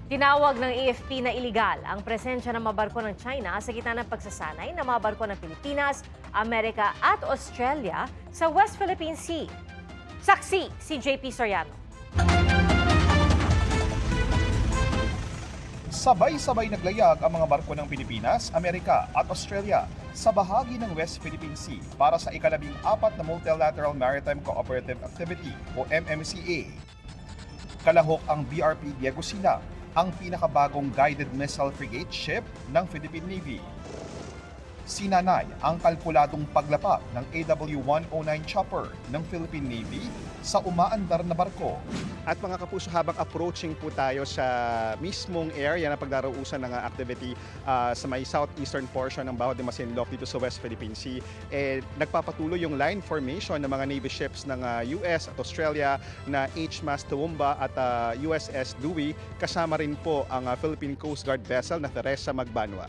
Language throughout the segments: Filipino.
Tinawag ng AFP na iligal ang presensya ng mga barko ng China sa gitna ng pagsasanay ng mga barko ng Pilipinas, Amerika at Australia sa West Philippine Sea. Saksi si JP Soriano. Sabay-sabay naglayag ang mga barko ng Pilipinas, Amerika at Australia sa bahagi ng West Philippine Sea para sa ika-14 na Multilateral Maritime Cooperative Activity o MMCA. Kalahok ang BRP Diego Sila, ang pinakabagong guided missile frigate ship ng Philippine Navy. Sinanay ang kalkuladong paglapag ng AW-109 chopper ng Philippine Navy sa umaandar na barko. At mga kapuso, habang approaching po tayo sa mismong area na pagdarausan ng activity sa may southeastern portion ng Baho de Masinloc dito sa West Philippine Sea, nagpapatuloy yung line formation ng mga Navy ships ng US at Australia na HMAS Toowoomba at USS Dewey, kasama rin po ang Philippine Coast Guard vessel na Teresa Magbanwa.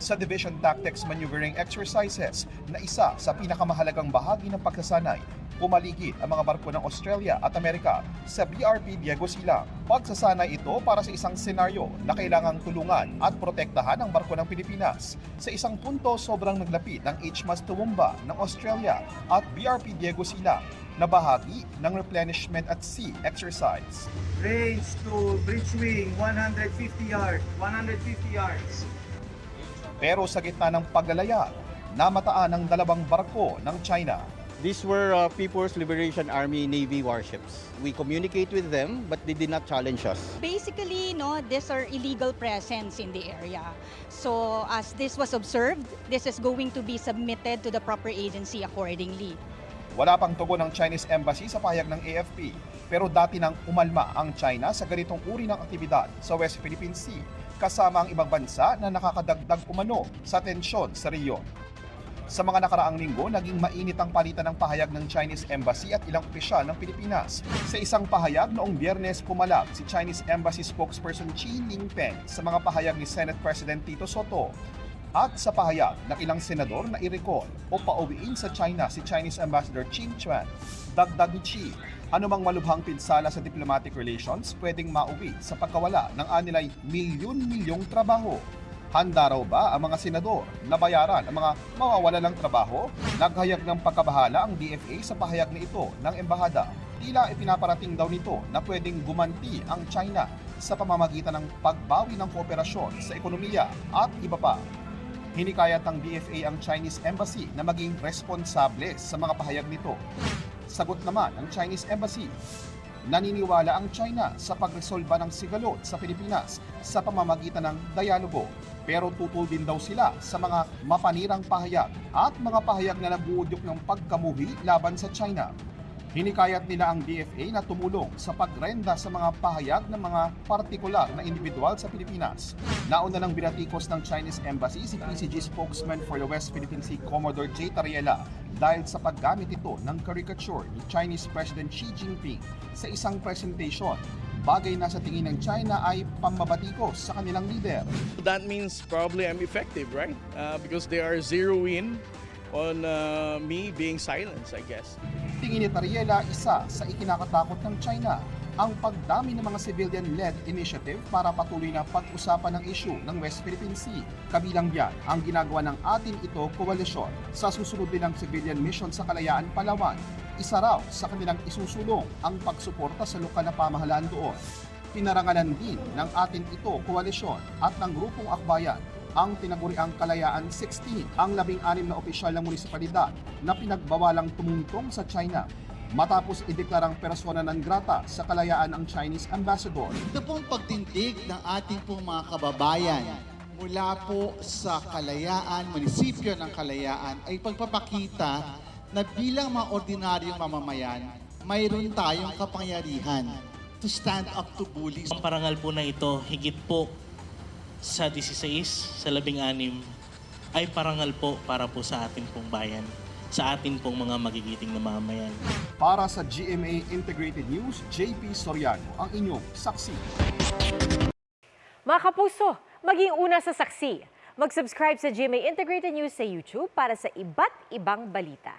Sa Division Tactics Maneuvering Exercises na isa sa pinakamahalagang bahagi ng pagsasanay, pumaligid ang mga barko ng Australia at Amerika sa BRP Diego Sila. Pagsasanay ito para sa isang senaryo na kailangang tulungan at protektahan ang barko ng Pilipinas. Sa isang punto, sobrang naglapit ng HMAS Toowoomba ng Australia at BRP Diego Sila na bahagi ng replenishment at sea exercise. Range to bridge wing 150 yards. Pero sa gitna ng paglalayag, namataan ang dalawang barko ng China. These were People's Liberation Army Navy warships. We communicate with them, but they did not challenge us. Basically, these are illegal presence in the area. So as this was observed, this is going to be submitted to the proper agency accordingly. Wala pang tugon ng Chinese Embassy sa pahayag ng AFP, pero dati nang umalma ang China sa ganitong uri ng aktibidad sa West Philippine Sea, kasama ang ibang bansa na nakakadagdag umano sa tensyon sa rehiyon. Sa mga nakaraang linggo, naging mainit ang palitan ng pahayag ng Chinese Embassy at ilang opisyal ng Pilipinas. Sa isang pahayag noong Biyernes, pumalag si Chinese Embassy spokesperson Chi Lingpeng sa mga pahayag ni Senate President Tito Soto. At sa pahayag ng ilang senador na i-recall o pauwiin sa China si Chinese Ambassador Qin Chuan, dagdag ni Chi, anumang malubhang pinsala sa diplomatic relations pwedeng mauwi sa pagkawala ng anilay milyon-milyong trabaho. Handa raw ba ang mga senador na bayaran ang mga mawawala ng trabaho? Naghayag ng pagkabahala ang DFA sa pahayag na ito ng embahada. Tila ipinaparating daw nito na pwedeng gumanti ang China sa pamamagitan ng pagbawi ng kooperasyon sa ekonomiya at iba pa. Hinikayat ng DFA ang Chinese Embassy na maging responsable sa mga pahayag nito. Sagot naman ng Chinese Embassy, naniniwala ang China sa pagresolba ng sigalot sa Pilipinas sa pamamagitan ng dialogo, pero tutol din daw sila sa mga mapanirang pahayag at mga pahayag na nabuudyok ng pagkamuhi laban sa China. Hinikayat nila ang DFA na tumulong sa pagrenda sa mga pahayag ng mga partikular na individual sa Pilipinas. Nauna ng binatikos ng Chinese Embassy si PCG spokesman for the West Philippine Sea Commodore J. Tariela dahil sa paggamit ito ng caricature ni Chinese President Xi Jinping sa isang presentation. Bagay na sa tingin ng China ay pambabatikos sa kanilang leader. That means probably I'm effective, right? Because they are zeroing on me being silenced, I guess. Tingin ni Tariela, isa sa ikinakatakot ng China ang pagdami ng mga civilian-led initiative para patuloy na pag-usapan ng issue ng West Philippine Sea. Kabilang diyan ang ginagawa ng Atin Ito Coalition sa susunod nilang civilian mission sa Kalayaan, Palawan. Isa raw sa kanilang isusulong ang pagsuporta sa lokal na pamahalaan doon. Pinarangalan din ng Atin Ito Coalition at ng Grupong Akbayan ang tinaguriang Kalayaan 16, ang 16 na opisyal ng munisipalidad na pinagbawalang tumungtong sa China matapos ideklarang persona non grata sa Kalayaan ang Chinese Ambassador. Ito pong pagtindig ng ating pong mga kababayan mula po sa Kalayaan, munisipyo ng Kalayaan ay pagpapakita na bilang mga ordinaryong mamamayan, mayroon tayong kapangyarihan to stand up to bullies. Ang parangal po na ito, higit po sa 16, sa 16, ay parangal po para po sa ating pong bayan, sa ating pong mga magigiting na mamamayan. Para sa GMA Integrated News, JP Soriano ang inyong saksi. Mga kapuso, maging una sa saksi. Mag-subscribe sa GMA Integrated News sa YouTube para sa iba't ibang balita.